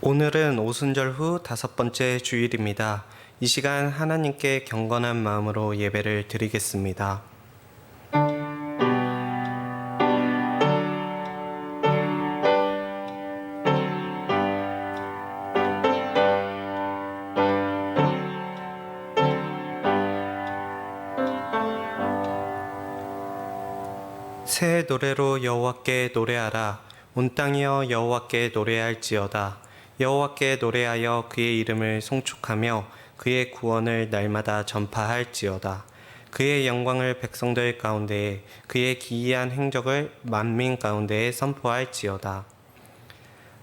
오늘은 오순절 후 5번째 주일입니다. 이 시간 하나님께 경건한 마음으로 예배를 드리겠습니다. 새 노래로 여호와께 노래하라. 온 땅이여 여호와께 노래할지어다. 여호와께 노래하여 그의 이름을 송축하며 그의 구원을 날마다 전파할지어다. 그의 영광을 백성들 가운데에, 그의 기이한 행적을 만민 가운데에 선포할지어다.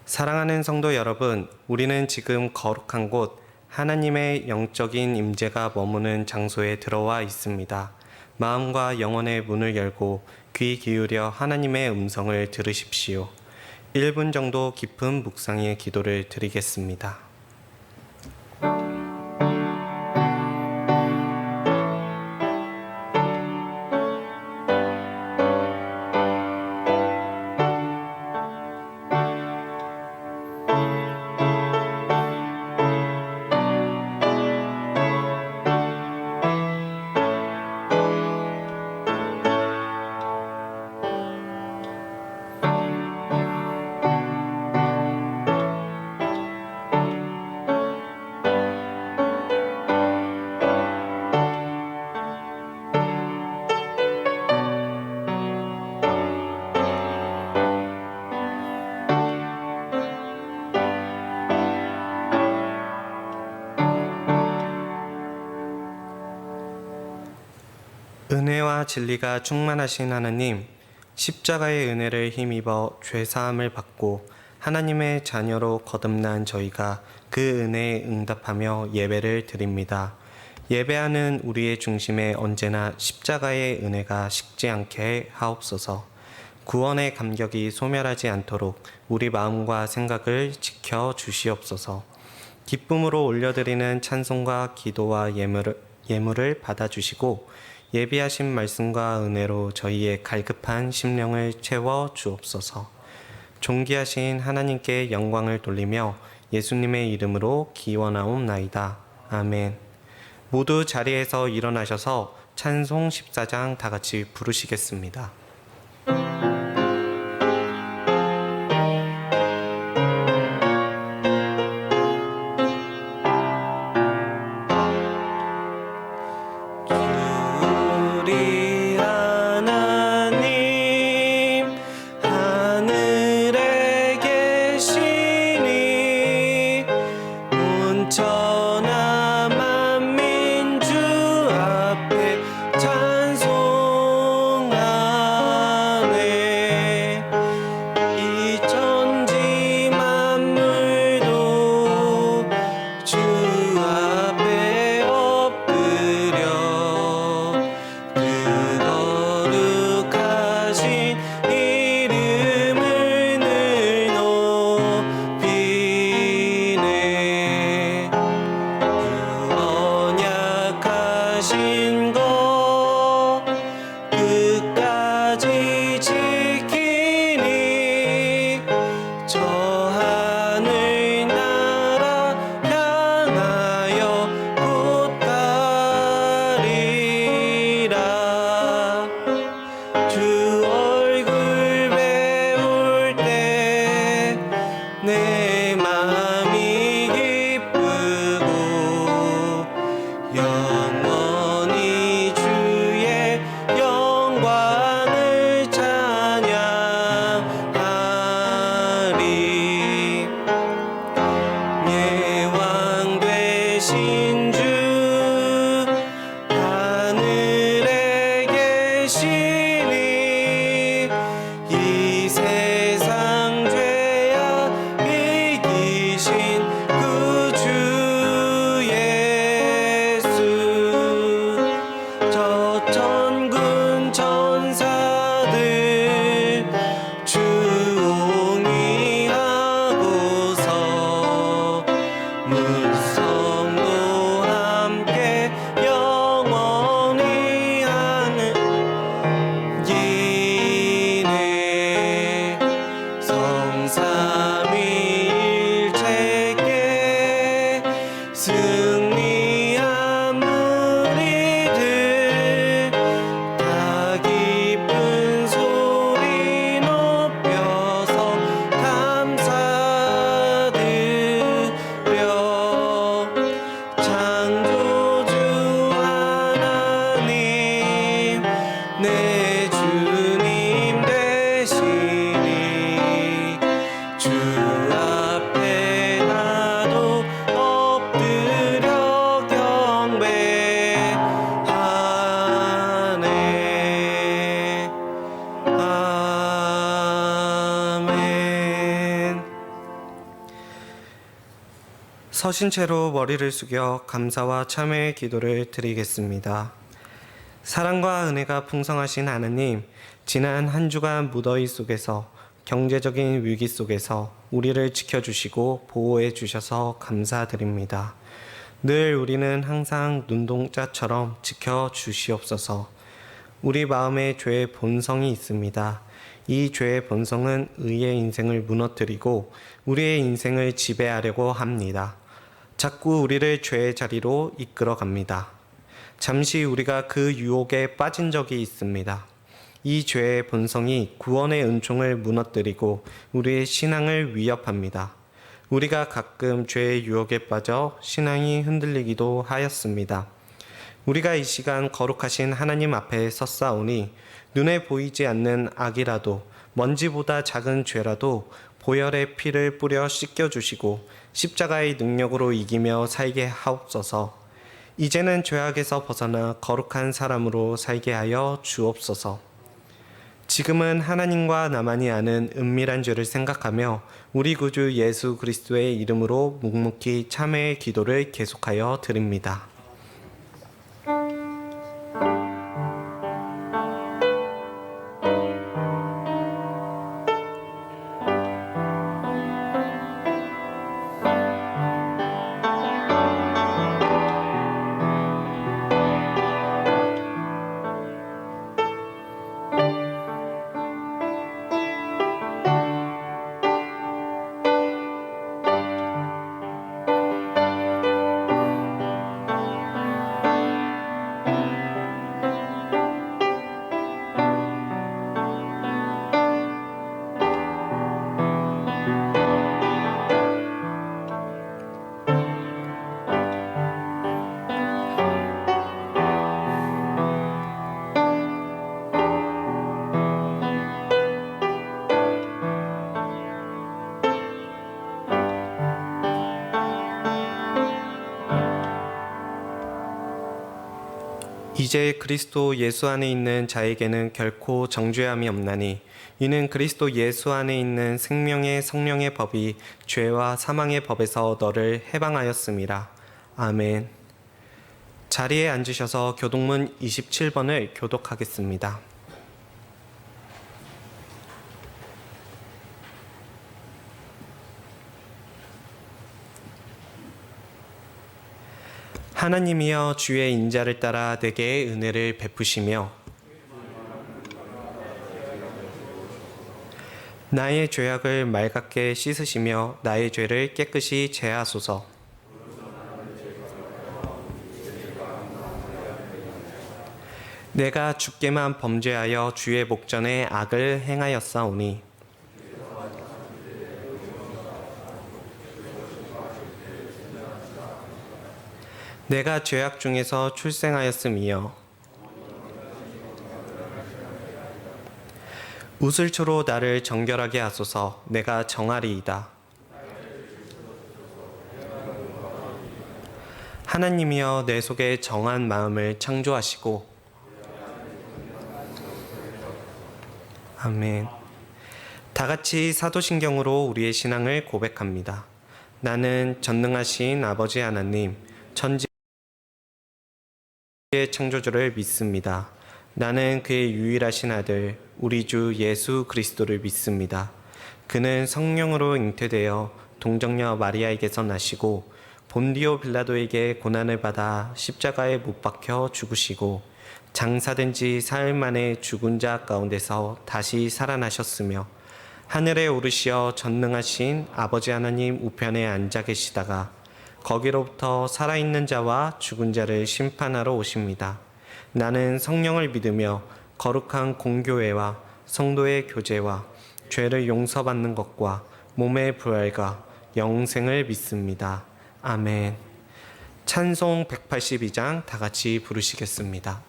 사랑하는 성도 여러분, 우리는 지금 거룩한 곳, 하나님의 영적인 임재가 머무는 장소에 들어와 있습니다. 마음과 영혼의 문을 열고 귀 기울여 하나님의 음성을 들으십시오. 1분 정도 깊은 묵상의 기도를 드리겠습니다. 은혜와 진리가 충만하신 하나님, 십자가의 은혜를 힘입어 죄사함을 받고 하나님의 자녀로 거듭난 저희가 그 은혜에 응답하며 예배를 드립니다. 예배하는 우리의 중심에 언제나 십자가의 은혜가 식지 않게 하옵소서. 구원의 감격이 소멸하지 않도록 우리 마음과 생각을 지켜 주시옵소서. 기쁨으로 올려드리는 찬송과 기도와 예물을 받아주시고 예비하신 말씀과 은혜로 저희의 갈급한 심령을 채워 주옵소서. 존귀하신 하나님께 영광을 돌리며 예수님의 이름으로 기원하옵나이다. 아멘. 모두 자리에서 일어나셔서 찬송 14장 다 같이 부르시겠습니다. 되신 구주 예수 저 천군 천사들 주옹이 하고서 문성도 함께 영원히 하는 이네 성삼위일체께 승리한 무리들 다 기쁜 소리 높여서 감사드려 창조주 하나님 내 주님 되시니 주 앞에 나도 엎드려 경배하네. 아멘. 서신 채로 머리를 숙여 감사와 참회의 기도를 드리겠습니다. 사랑과 은혜가 풍성하신 하나님, 지난 한 주간 무더위 속에서 경제적인 위기 속에서 우리를 지켜주시고 보호해 주셔서 감사드립니다. 늘 우리는 항상 눈동자처럼 지켜주시옵소서. 우리 마음에 죄의 본성이 있습니다. 이 죄의 본성은 의의 인생을 무너뜨리고 우리의 인생을 지배하려고 합니다. 자꾸 우리를 죄의 자리로 이끌어 갑니다. 잠시 우리가 그 유혹에 빠진 적이 있습니다. 이 죄의 본성이 구원의 은총을 무너뜨리고 우리의 신앙을 위협합니다. 우리가 가끔 죄의 유혹에 빠져 신앙이 흔들리기도 하였습니다. 우리가 이 시간 거룩하신 하나님 앞에 섰사오니 눈에 보이지 않는 악이라도 먼지보다 작은 죄라도 보혈의 피를 뿌려 씻겨주시고 십자가의 능력으로 이기며 살게 하옵소서. 이제는 죄악에서 벗어나 거룩한 사람으로 살게 하여 주옵소서. 지금은 하나님과 나만이 아는 은밀한 죄를 생각하며 우리 구주 예수 그리스도의 이름으로 묵묵히 참회의 기도를 계속하여 드립니다. 이제 그리스도 예수 안에 있는 자에게는 결코 정죄함이 없나니 이는 그리스도 예수 안에 있는 생명의 성령의 법이 죄와 사망의 법에서 너를 해방하였음이라. 아멘. 자리에 앉으셔서 교독문 27번을 교독하겠습니다. 하나님이여 주의 인자를 따라 내게 은혜를 베푸시며 나의 죄악을 맑게 씻으시며 나의 죄를 깨끗이 제하소서. 내가 주께만 범죄하여 주의 목전에 악을 행하였사오니 내가 죄악 중에서 출생하였음이여 우슬초로 나를 정결하게 하소서. 내가 정하리이다. 하나님이여 내 속에 정한 마음을 창조하시고 아멘. 다 같이 사도신경으로 우리의 신앙을 고백합니다. 나는 전능하신 아버지 하나님, 천지의 창조주를 믿습니다. 나는 그의 유일하신 아들, 우리 주 예수 그리스도를 믿습니다. 그는 성령으로 잉태되어 동정녀 마리아에게서 나시고 본디오 빌라도에게 고난을 받아 십자가에 못 박혀 죽으시고 장사된 지 사흘 만에 죽은 자 가운데서 다시 살아나셨으며 하늘에 오르시어 전능하신 아버지 하나님 우편에 앉아 계시다가 거기로부터 살아있는 자와 죽은 자를 심판하러 오십니다. 나는 성령을 믿으며 거룩한 공교회와 성도의 교제와 죄를 용서받는 것과 몸의 부활과 영생을 믿습니다. 아멘. 찬송 182장 다 같이 부르시겠습니다.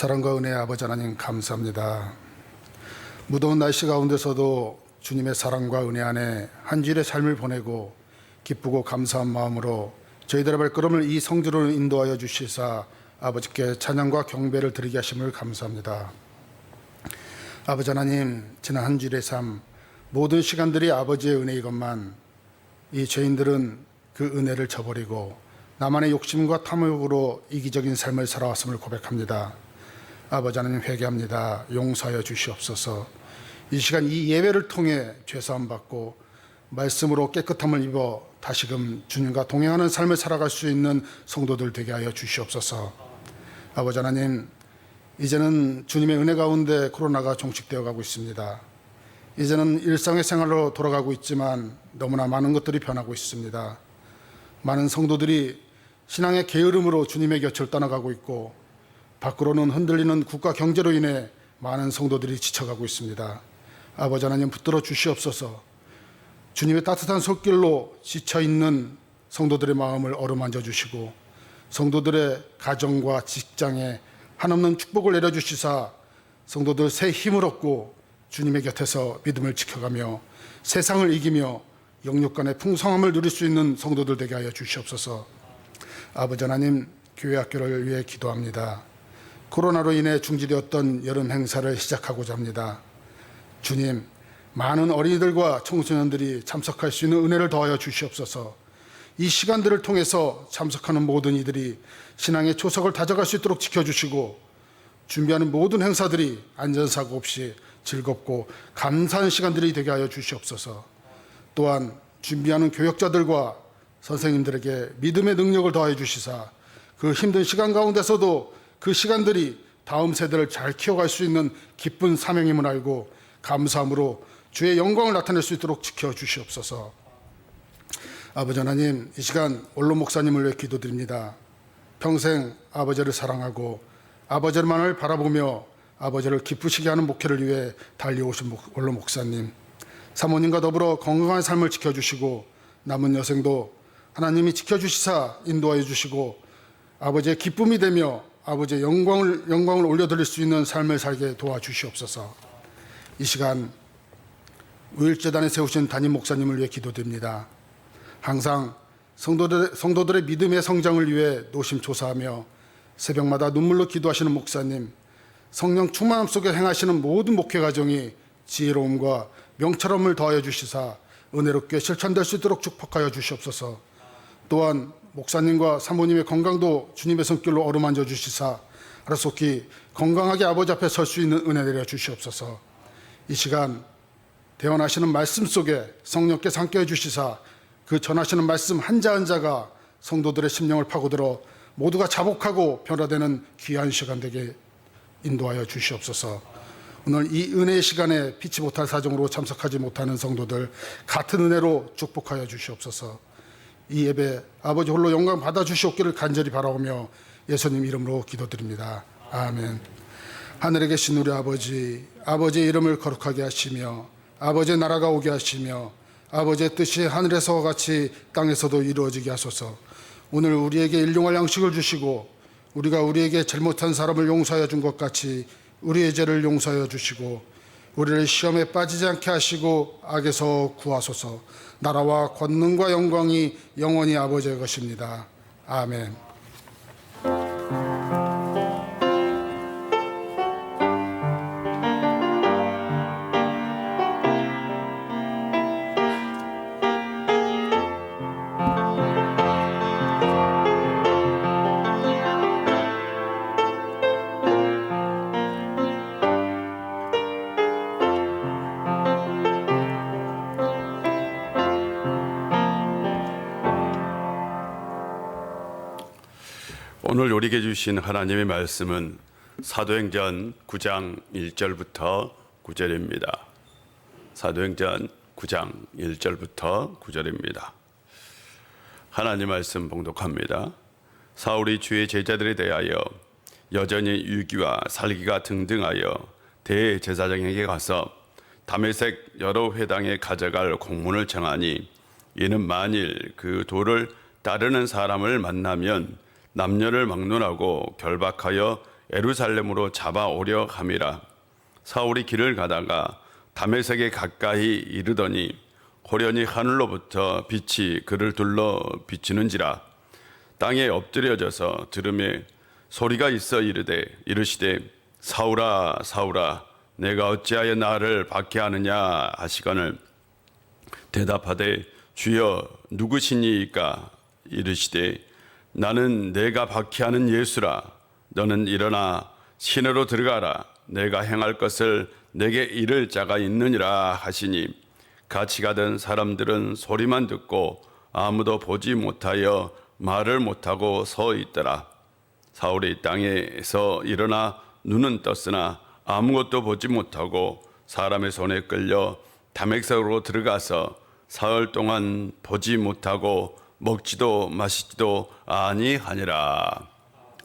사랑과 은혜의 아버지 하나님 감사합니다. 무더운 날씨 가운데서도 주님의 사랑과 은혜 안에 한 주일의 삶을 보내고 기쁘고 감사한 마음으로 저희들의 발걸음을 이 성지로 인도하여 주시사 아버지께 찬양과 경배를 드리게 하심을 감사합니다. 아버지 하나님, 지난 한 주일의 삶 모든 시간들이 아버지의 은혜이건만 이 죄인들은 그 은혜를 저버리고 나만의 욕심과 탐욕으로 이기적인 삶을 살아왔음을 고백합니다. 아버지 하나님, 회개합니다. 용서하여 주시옵소서. 이 시간 이 예배를 통해 죄사함 받고 말씀으로 깨끗함을 입어 다시금 주님과 동행하는 삶을 살아갈 수 있는 성도들 되게 하여 주시옵소서. 아버지 하나님, 이제는 주님의 은혜 가운데 코로나가 종식되어 가고 있습니다. 이제는 일상의 생활로 돌아가고 있지만 너무나 많은 것들이 변하고 있습니다. 많은 성도들이 신앙의 게으름으로 주님의 곁을 떠나가고 있고 밖으로는 흔들리는 국가 경제로 인해 많은 성도들이 지쳐가고 있습니다. 아버지 하나님 붙들어 주시옵소서. 주님의 따뜻한 손길로 지쳐있는 성도들의 마음을 어루만져 주시고 성도들의 가정과 직장에 한없는 축복을 내려주시사 성도들 새 힘을 얻고 주님의 곁에서 믿음을 지켜가며 세상을 이기며 영육간의 풍성함을 누릴 수 있는 성도들 되게 하여 주시옵소서. 아버지 하나님, 교회 학교를 위해 기도합니다. 코로나로 인해 중지되었던 여름 행사를 시작하고자 합니다. 주님, 많은 어린이들과 청소년들이 참석할 수 있는 은혜를 더하여 주시옵소서. 이 시간들을 통해서 참석하는 모든 이들이 신앙의 초석을 다져갈 수 있도록 지켜주시고 준비하는 모든 행사들이 안전사고 없이 즐겁고 감사한 시간들이 되게 하여 주시옵소서. 또한 준비하는 교역자들과 선생님들에게 믿음의 능력을 더하여 주시사 그 힘든 시간 가운데서도 그 시간들이 다음 세대를 잘 키워갈 수 있는 기쁜 사명임을 알고 감사함으로 주의 영광을 나타낼 수 있도록 지켜주시옵소서. 아버지 하나님, 이 시간 원로 목사님을 위해 기도드립니다. 평생 아버지를 사랑하고 아버지만을 바라보며 아버지를 기쁘시게 하는 목회를 위해 달려오신 원로 목사님, 사모님과 더불어 건강한 삶을 지켜주시고 남은 여생도 하나님이 지켜주시사 인도하여 주시고 아버지의 기쁨이 되며 아버지의 영광을 올려드릴 수 있는 삶을 살게 도와주시옵소서. 이 시간 우일재단에 세우신 담임 목사님을 위해 기도드립니다. 항상 성도들의 믿음의 성장을 위해 노심초사하며 새벽마다 눈물로 기도하시는 목사님, 성령 충만함 속에 행하시는 모든 목회 과정이 지혜로움과 명철함을 더하여 주시사 은혜롭게 실천될 수 있도록 축복하여 주시옵소서. 또한 목사님과 사모님의 건강도 주님의 손길로 어루만져 주시사 하루속히 건강하게 아버지 앞에 설 수 있는 은혜 내려 주시옵소서. 이 시간 대언하시는 말씀 속에 성령께서 함께해 주시사 그 전하시는 말씀 한자 한자가 성도들의 심령을 파고들어 모두가 자복하고 변화되는 귀한 시간 되게 인도하여 주시옵소서. 오늘 이 은혜의 시간에 피치 못할 사정으로 참석하지 못하는 성도들 같은 은혜로 축복하여 주시옵소서. 이 예배 아버지 홀로 영광 받아주시옵기를 간절히 바라오며 예수님 이름으로 기도드립니다. 아멘. 하늘에 계신 우리 아버지, 아버지의 이름을 거룩하게 하시며 아버지의 나라가 오게 하시며 아버지의 뜻이 하늘에서와 같이 땅에서도 이루어지게 하소서. 오늘 우리에게 일용할 양식을 주시고 우리가 우리에게 잘못한 사람을 용서하여 준 것 같이 우리의 죄를 용서하여 주시고 우리를 시험에 빠지지 않게 하시고 악에서 구하소서. 나라와 권능과 영광이 영원히 아버지의 것입니다. 아멘. 오늘 우리에게 주신 하나님의 말씀은 사도행전 9장 1절부터 9절입니다. 사도행전 9장 1절부터 9절입니다. 하나님 말씀 봉독합니다. 사울이 주의 제자들에 대하여 여전히 유기와 살기가 등등하여 대제사장에게 가서 다메섹 여러 회당에 가져갈 공문을 정하니 이는 만일 그 도를 따르는 사람을 만나면 남녀를 막론하고 결박하여 예루살렘으로 잡아오려 함이라. 사울이 길을 가다가 다메섹에 가까이 이르더니 호련히 하늘로부터 빛이 그를 둘러 비치는지라. 땅에 엎드려져서 들음에 소리가 있어 이르시되 사울아 사울아 내가 어찌하여 나를 박해하느냐 하시거늘 대답하되 주여 누구시니이까 이르시되 나는 내가 박해하는 예수라. 너는 일어나 시내로 들어가라. 내가 행할 것을 내게 이를 자가 있느니라 하시니 같이 가던 사람들은 소리만 듣고 아무도 보지 못하여 말을 못하고 서 있더라. 사울이 땅에서 일어나 눈은 떴으나 아무것도 보지 못하고 사람의 손에 끌려 다메섹으로 들어가서 사흘 동안 보지 못하고 먹지도 마시지도 아니하니라.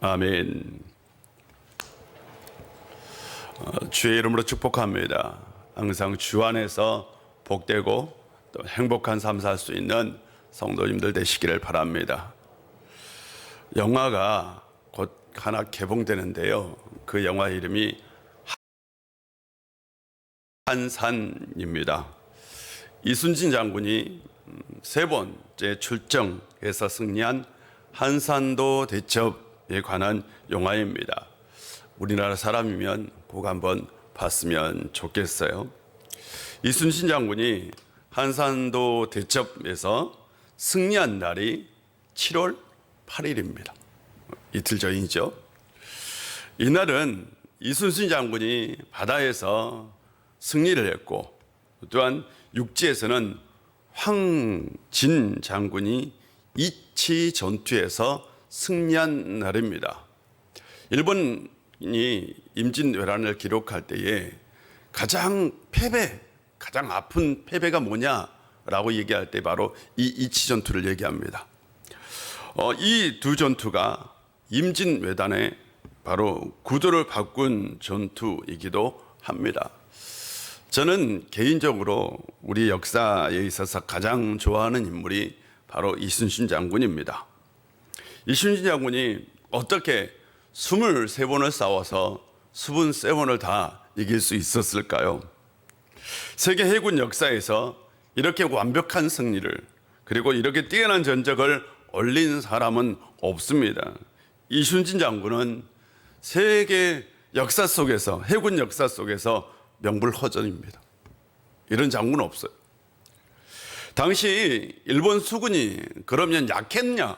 아멘. 주의 이름으로 축복합니다. 항상 주 안에서 복되고 또 행복한 삶 살 수 있는 성도님들 되시기를 바랍니다. 영화가 곧 하나 개봉되는데요. 그 영화 이름이 한산입니다. 이순신 장군이 세 번째 출정에서 승리한 한산도 대첩에 관한 영화입니다. 우리나라 사람이면 꼭 한번 봤으면 좋겠어요. 이순신 장군이 한산도 대첩에서 승리한 날이 7월 8일입니다. 이틀 전이죠. 이날은 이순신 장군이 바다에서 승리를 했고 또한 육지에서는 황진 장군이 이치 전투에서 승리한 날입니다. 일본이 임진왜란을 기록할 때에 가장 아픈 패배가 뭐냐라고 얘기할 때 바로 이 이치 전투를 얘기합니다. 이 두 전투가 임진왜란의 바로 구도를 바꾼 전투이기도 합니다. 저는 개인적으로 우리 역사에 있어서 가장 좋아하는 인물이 바로 이순신 장군입니다. 이순신 장군이 어떻게 23번을 싸워서 23번을 다 이길 수 있었을까요? 세계 해군 역사에서 이렇게 완벽한 승리를 그리고 이렇게 뛰어난 전적을 올린 사람은 없습니다. 이순신 장군은 세계 역사 속에서 해군 역사 속에서 명불허전입니다. 이런 장군은 없어요. 당시 일본 수군이 그러면 약했냐?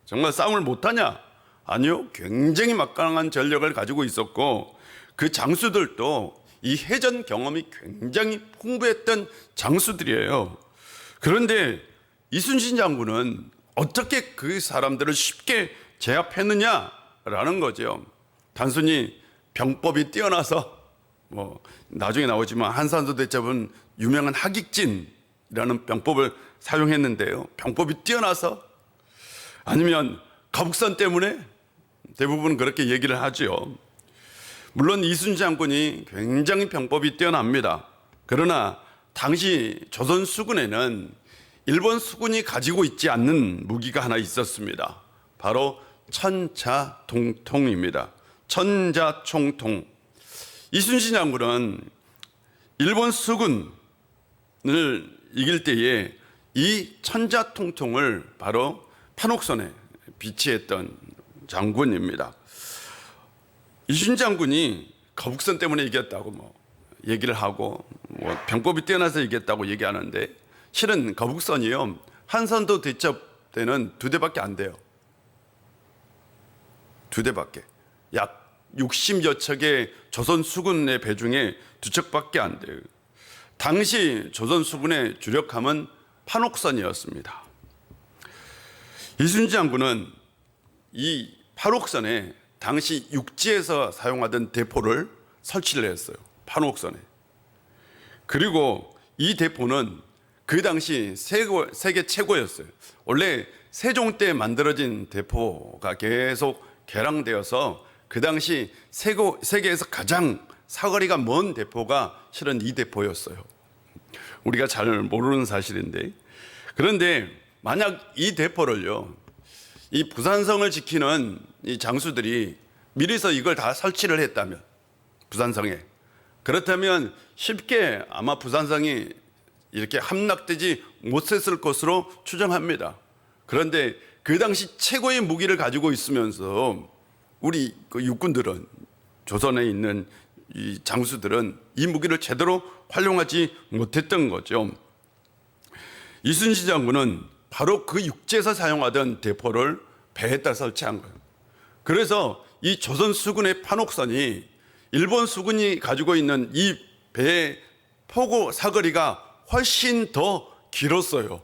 정말 싸움을 못하냐? 아니요. 굉장히 막강한 전력을 가지고 있었고 그 장수들도 이 해전 경험이 굉장히 풍부했던 장수들이에요. 그런데 이순신 장군은 어떻게 그 사람들을 쉽게 제압했느냐라는 거죠. 단순히 병법이 뛰어나서 나중에 나오지만 한산도 대첩은 유명한 하깃진이라는 병법을 사용했는데요. 병법이 뛰어나서 아니면 거북선 때문에 대부분 그렇게 얘기를 하죠. 물론 이순신 장군이 굉장히 병법이 뛰어납니다. 그러나 당시 조선 수군에는 일본 수군이 가지고 있지 않는 무기가 하나 있었습니다. 바로 천자통통입니다. 천자총통. 이순신 장군은 일본 수군을 이길 때에 이 천자통통을 바로 판옥선에 비치했던 장군입니다. 이순신 장군이 거북선 때문에 이겼다고 얘기를 하고 병법이 뛰어나서 이겼다고 얘기하는데 실은 거북선이요 한산도 대첩 때는 2대밖에 안 돼요. 2대밖에. 약 60여 척의 조선 수군의 배 중에 2척밖에 안 돼요. 당시 조선 수군의 주력함은 판옥선이었습니다. 이순신 장군은 이 판옥선에 당시 육지에서 사용하던 대포를 설치를 했어요. 판옥선에. 그리고 이 대포는 그 당시 세계 최고였어요. 원래 세종 때 만들어진 대포가 계속 개량되어서 그 당시 세계에서 가장 사거리가 먼 대포가 실은 이 대포였어요. 우리가 잘 모르는 사실인데. 그런데 만약 이 대포를요, 이 부산성을 지키는 이 장수들이 미리서 이걸 다 설치를 했다면, 부산성에. 그렇다면 쉽게 아마 부산성이 이렇게 함락되지 못했을 것으로 추정합니다. 그런데 그 당시 최고의 무기를 가지고 있으면서 우리 그 육군들은, 조선에 있는 이 장수들은 이 무기를 제대로 활용하지 못했던 거죠. 이순신 장군은 바로 그 육지에서 사용하던 대포를 배에다 설치한 거예요. 그래서 이 조선 수군의 판옥선이 일본 수군이 가지고 있는 이 배의 포고 사거리가 훨씬 더 길었어요.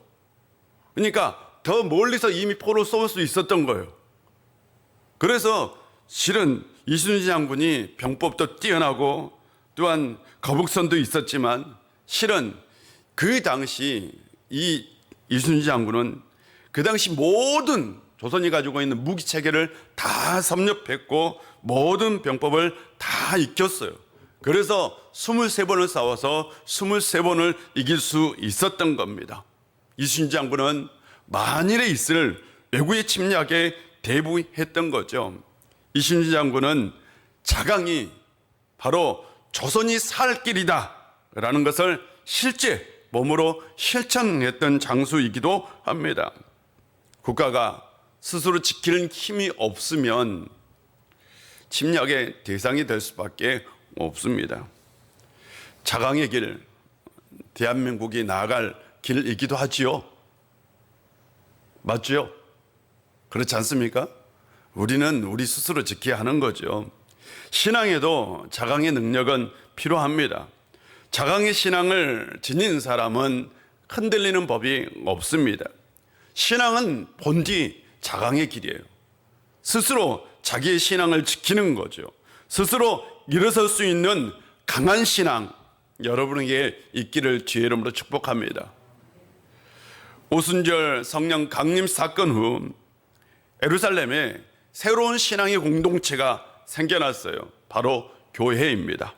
그러니까 더 멀리서 이미 포를 쏠 수 있었던 거예요. 그래서 실은 이순신 장군이 병법도 뛰어나고 또한 거북선도 있었지만 실은 그 당시 이 이순신 장군은 그 당시 모든 조선이 가지고 있는 무기 체계를 다 섭렵했고 모든 병법을 다 익혔어요. 그래서 23번을 싸워서 23번을 이길 수 있었던 겁니다. 이순신 장군은 만일에 있을 외구의 침략에 대비했던 거죠. 이순신 장군은 자강이 바로 조선이 살 길이다 라는 것을 실제 몸으로 실천했던 장수이기도 합니다. 국가가 스스로 지킬 힘이 없으면 침략의 대상이 될 수밖에 없습니다. 자강의 길, 대한민국이 나아갈 길이기도 하지요. 맞죠? 그렇지 않습니까? 우리는 우리 스스로 지켜야 하는 거죠. 신앙에도 자강의 능력은 필요합니다. 자강의 신앙을 지닌 사람은 흔들리는 법이 없습니다. 신앙은 본디 자강의 길이에요. 스스로 자기의 신앙을 지키는 거죠. 스스로 일어설 수 있는 강한 신앙, 여러분에게 있기를 주의 이름으로 축복합니다. 오순절 성령 강림 사건 후 예루살렘에 새로운 신앙의 공동체가 생겨났어요. 바로 교회입니다.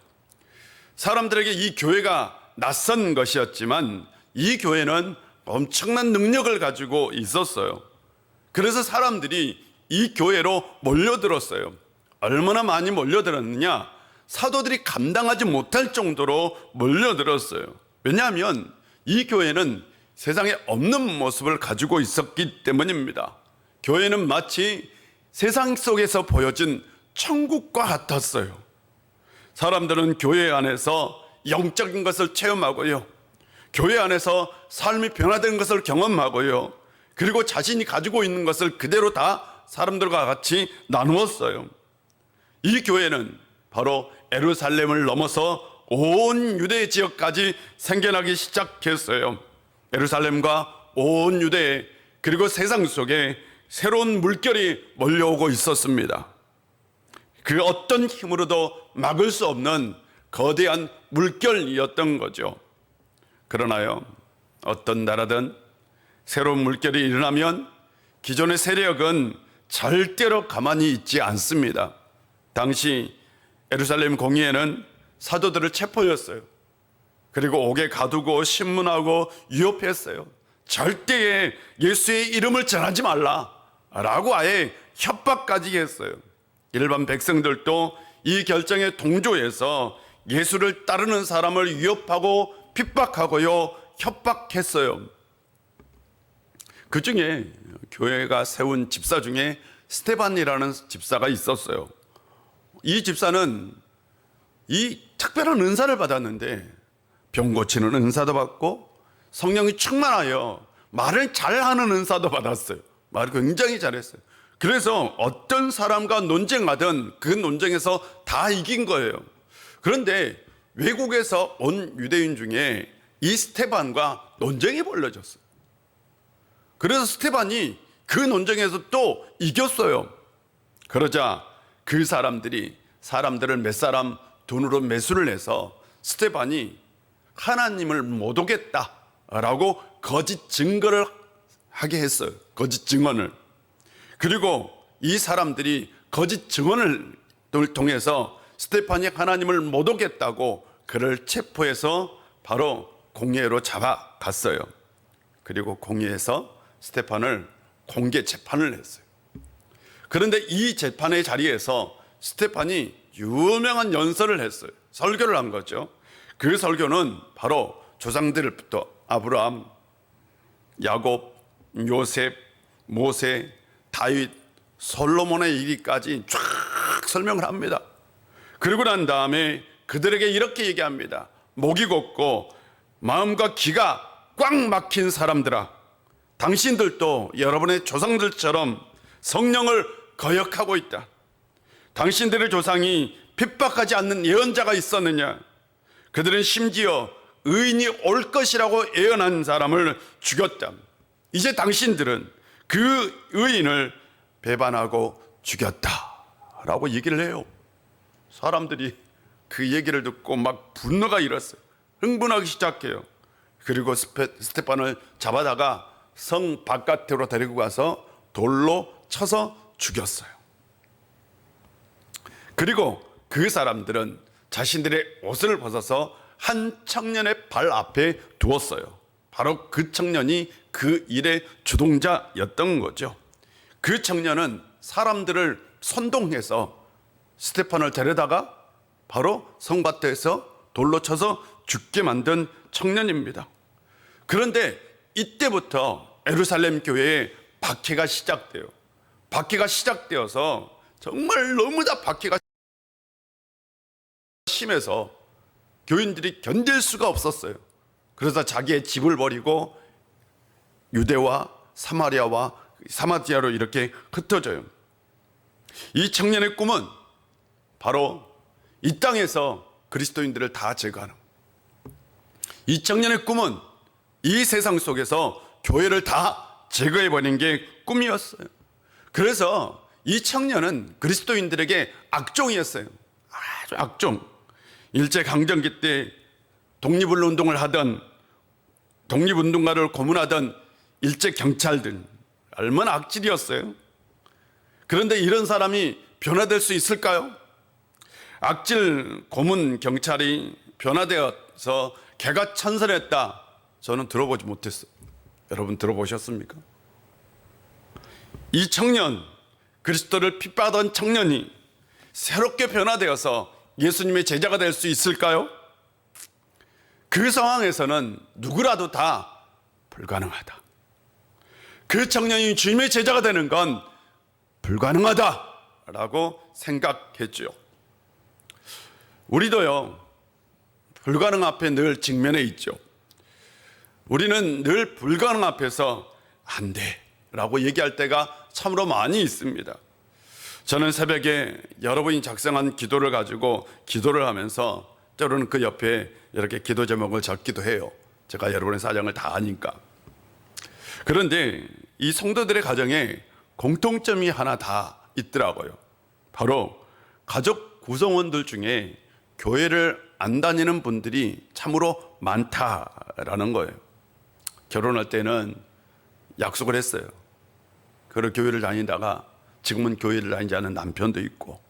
사람들에게 이 교회가 낯선 것이었지만 이 교회는 엄청난 능력을 가지고 있었어요. 그래서 사람들이 이 교회로 몰려들었어요. 얼마나 많이 몰려들었느냐? 사도들이 감당하지 못할 정도로 몰려들었어요. 왜냐하면 이 교회는 세상에 없는 모습을 가지고 있었기 때문입니다. 교회는 마치 세상 속에서 보여진 천국과 같았어요. 사람들은 교회 안에서 영적인 것을 체험하고요. 교회 안에서 삶이 변화된 것을 경험하고요. 그리고 자신이 가지고 있는 것을 그대로 다 사람들과 같이 나누었어요. 이 교회는 바로 예루살렘을 넘어서 온 유대 지역까지 생겨나기 시작했어요. 예루살렘과 온 유대 그리고 세상 속에 새로운 물결이 몰려오고 있었습니다. 그 어떤 힘으로도 막을 수 없는 거대한 물결이었던 거죠. 그러나요, 어떤 나라든 새로운 물결이 일어나면 기존의 세력은 절대로 가만히 있지 않습니다. 당시 예루살렘 공의회는 사도들을 체포했어요. 그리고 옥에 가두고 신문하고 위협했어요. 절대 예수의 이름을 전하지 말라라고 아예 협박까지 했어요. 일반 백성들도 이 결정에 동조해서 예수를 따르는 사람을 위협하고 핍박하고요, 협박했어요. 그 중에 교회가 세운 집사 중에 스테반이라는 집사가 있었어요. 이 집사는 이 특별한 은사를 받았는데 병 고치는 은사도 받고 성령이 충만하여 말을 잘하는 은사도 받았어요. 말을 굉장히 잘했어요. 그래서 어떤 사람과 논쟁하든 그 논쟁에서 다 이긴 거예요. 그런데 외국에서 온 유대인 중에 이 스테반과 논쟁이 벌어졌어요. 그래서 스테반이 그 논쟁에서 또 이겼어요. 그러자 그 사람들이 사람들을 몇 사람 돈으로 매수를 해서 스테반이 하나님을 못 오겠다라고 거짓 증거를 하게 했어요. 거짓 증언을. 그리고 이 사람들이 거짓 증언을 통해서 스테반이 하나님을 못 오겠다고 그를 체포해서 바로 공회로 잡아갔어요. 그리고 공회에서 스테반을 공개 재판을 했어요. 그런데 이 재판의 자리에서 스테반이 유명한 연설을 했어요. 설교를 한 거죠. 그 설교는 바로 조상들부터 아브라함, 야곱, 요셉, 모세, 다윗, 솔로몬의 이르기까지 쫙 설명을 합니다. 그리고 난 다음에 그들에게 이렇게 얘기합니다. 목이 곧고 마음과 귀가 꽉 막힌 사람들아, 당신들도 여러분의 조상들처럼 성령을 거역하고 있다. 당신들의 조상이 핍박하지 않는 예언자가 있었느냐? 그들은 심지어 의인이 올 것이라고 예언한 사람을 죽였다. 이제 당신들은 그 의인을 배반하고 죽였다 라고 얘기를 해요. 사람들이 그 얘기를 듣고 막 분노가 일었어요. 흥분하기 시작해요. 그리고 스테반을 잡아다가 성 바깥으로 데리고 가서 돌로 쳐서 죽였어요. 그리고 그 사람들은 자신들의 옷을 벗어서 한 청년의 발 앞에 두었어요. 바로 그 청년이 그 일의 주동자였던 거죠. 그 청년은 사람들을 선동해서 스테판을 데려다가 바로 성밭에서 돌로 쳐서 죽게 만든 청년입니다. 그런데 이때부터 예루살렘 교회에 박해가 시작돼요. 박해가 시작되어서 정말 너무 다 박해가 심해서 교인들이 견딜 수가 없었어요. 그래서 자기의 집을 버리고 유대와 사마리아와 사마디아로 이렇게 흩어져요. 이 청년의 꿈은 바로 이 땅에서 그리스도인들을 다 제거하는, 이 청년의 꿈은 이 세상 속에서 교회를 다 제거해버리는 게 꿈이었어요. 그래서 이 청년은 그리스도인들에게 악종이었어요. 아주 악종. 일제강점기 때 독립운동을 하던, 독립운동가를 고문하던 일제경찰들, 얼마나 악질이었어요. 그런데 이런 사람이 변화될 수 있을까요? 악질 고문 경찰이 변화되어서 개가천선했다, 저는 들어보지 못했어요. 여러분 들어보셨습니까? 이 청년, 그리스도를 핍박하던 청년이 새롭게 변화되어서 예수님의 제자가 될 수 있을까요? 그 상황에서는 누구라도 다 불가능하다. 그 청년이 주님의 제자가 되는 건 불가능하다라고 생각했죠. 우리도요, 불가능 앞에 늘 직면해 있죠. 우리는 늘 불가능 앞에서 안 돼 라고 얘기할 때가 참으로 많이 있습니다. 저는 새벽에 여러분이 작성한 기도를 가지고 기도를 하면서 때로는 그 옆에 이렇게 기도 제목을 적기도 해요. 제가 여러분의 사정을 다 아니까. 그런데 이 성도들의 가정에 공통점이 하나 다 있더라고요. 바로 가족 구성원들 중에 교회를 안 다니는 분들이 참으로 많다라는 거예요. 결혼할 때는 약속을 했어요. 그리고 교회를 다니다가 지금은 교회를 다니지 않는 남편도 있고,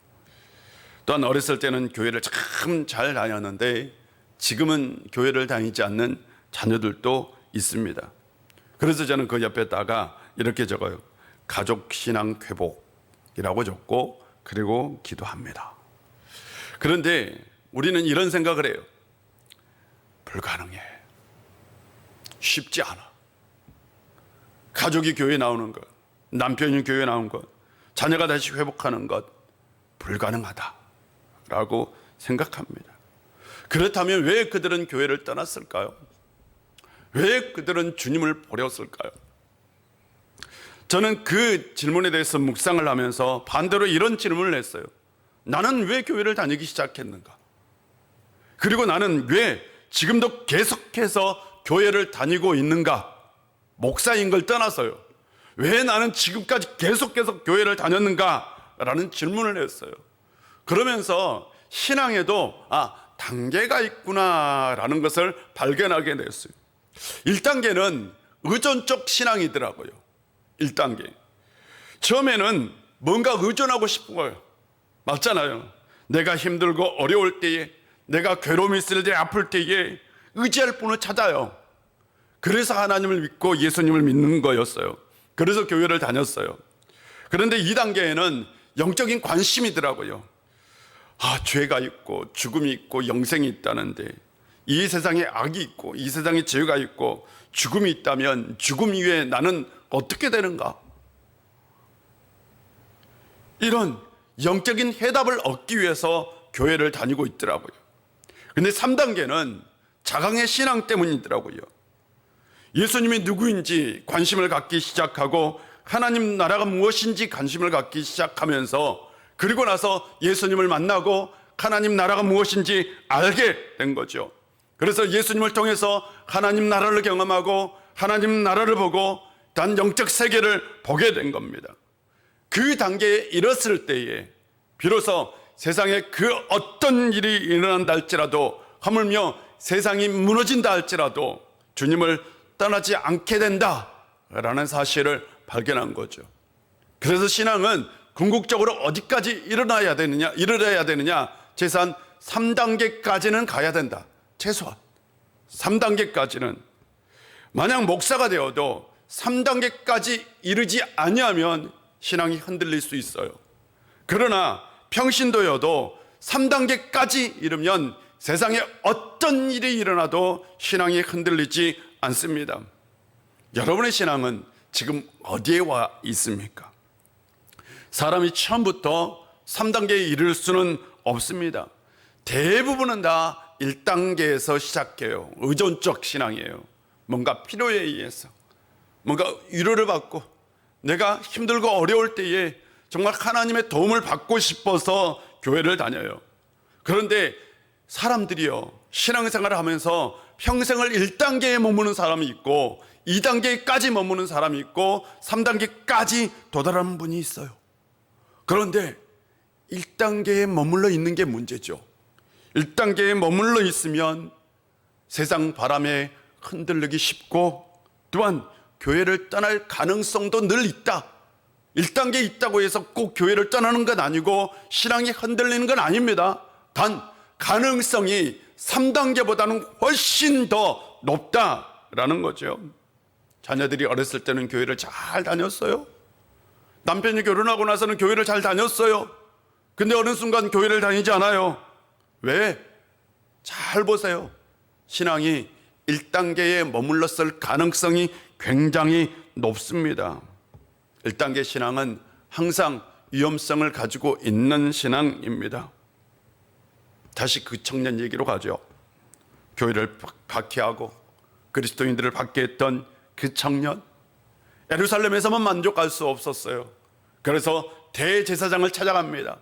또한 어렸을 때는 교회를 참 잘 다녔는데 지금은 교회를 다니지 않는 자녀들도 있습니다. 그래서 저는 그 옆에다가 이렇게 적어요. 가족 신앙 회복이라고 적고, 그리고 기도합니다. 그런데 우리는 이런 생각을 해요. 불가능해. 쉽지 않아. 가족이 교회에 나오는 것, 남편이 교회에 나온 것, 자녀가 다시 회복하는 것, 불가능하다라고 생각합니다. 그렇다면 왜 그들은 교회를 떠났을까요? 왜 그들은 주님을 버렸을까요? 저는 그 질문에 대해서 묵상을 하면서 반대로 이런 질문을 했어요. 나는 왜 교회를 다니기 시작했는가? 그리고 나는 왜 지금도 계속해서 교회를 다니고 있는가? 목사인 걸 떠나서요. 왜 나는 지금까지 계속해서 교회를 다녔는가? 라는 질문을 했어요. 그러면서 신앙에도 단계가 있구나라는 것을 발견하게 됐어요. 1단계는 의존적 신앙이더라고요. 1단계. 처음에는 뭔가 의존하고 싶은 거예요. 맞잖아요. 내가 힘들고 어려울 때에, 내가 괴로움이 있을 때, 아플 때에 의지할 분을 찾아요. 그래서 하나님을 믿고 예수님을 믿는 거였어요. 그래서 교회를 다녔어요. 그런데 2단계에는 영적인 관심이더라고요. 죄가 있고 죽음이 있고 영생이 있다는데, 이 세상에 악이 있고 이 세상에 죄가 있고 죽음이 있다면 죽음 이후에 나는 어떻게 되는가? 이런 영적인 해답을 얻기 위해서 교회를 다니고 있더라고요. 근데 3단계는 자강의 신앙 때문이더라고요. 예수님이 누구인지 관심을 갖기 시작하고 하나님 나라가 무엇인지 관심을 갖기 시작하면서, 그리고 나서 예수님을 만나고 하나님 나라가 무엇인지 알게 된 거죠. 그래서 예수님을 통해서 하나님 나라를 경험하고 하나님 나라를 보고 단 영적 세계를 보게 된 겁니다. 그 단계에 이뤘을 때에 비로소 세상에 그 어떤 일이 일어난다 할지라도, 하물며 세상이 무너진다 할지라도 주님을 떠나지 않게 된다라는 사실을 발견한 거죠. 그래서 신앙은 궁극적으로 어디까지 이르러야 되느냐? 재산 3단계까지는 가야 된다. 최소한 3단계까지는. 만약 목사가 되어도 3단계까지 이르지 아니하면 신앙이 흔들릴 수 있어요. 그러나 평신도여도 3단계까지 이르면 세상에 어떤 일이 일어나도 신앙이 흔들리지 않습니다. 여러분의 신앙은 지금 어디에 와 있습니까? 사람이 처음부터 3단계에 이를 수는 없습니다. 대부분은 다 1단계에서 시작해요. 의존적 신앙이에요. 뭔가 필요에 의해서, 뭔가 위로를 받고, 내가 힘들고 어려울 때에 정말 하나님의 도움을 받고 싶어서 교회를 다녀요. 그런데 사람들이요, 신앙생활을 하면서 평생을 1단계에 머무는 사람이 있고 2단계까지 머무는 사람이 있고 3단계까지 도달하는 분이 있어요. 그런데 1단계에 머물러 있는 게 문제죠. 1단계에 머물러 있으면 세상 바람에 흔들리기 쉽고, 또한 교회를 떠날 가능성도 늘 있다. 1단계에 있다고 해서 꼭 교회를 떠나는 건 아니고 신앙이 흔들리는 건 아닙니다. 단 가능성이 3단계보다는 훨씬 더 높다라는 거죠. 자녀들이 어렸을 때는 교회를 잘 다녔어요. 남편이 결혼하고 나서는 교회를 잘 다녔어요. 근데 어느 순간 교회를 다니지 않아요. 왜? 잘 보세요. 신앙이 1단계에 머물렀을 가능성이 굉장히 높습니다. 1단계 신앙은 항상 위험성을 가지고 있는 신앙입니다. 다시 그 청년 얘기로 가죠. 교회를 박해하고 그리스도인들을 박해했던 그 청년, 예루살렘에서만 만족할 수 없었어요. 그래서 대제사장을 찾아갑니다.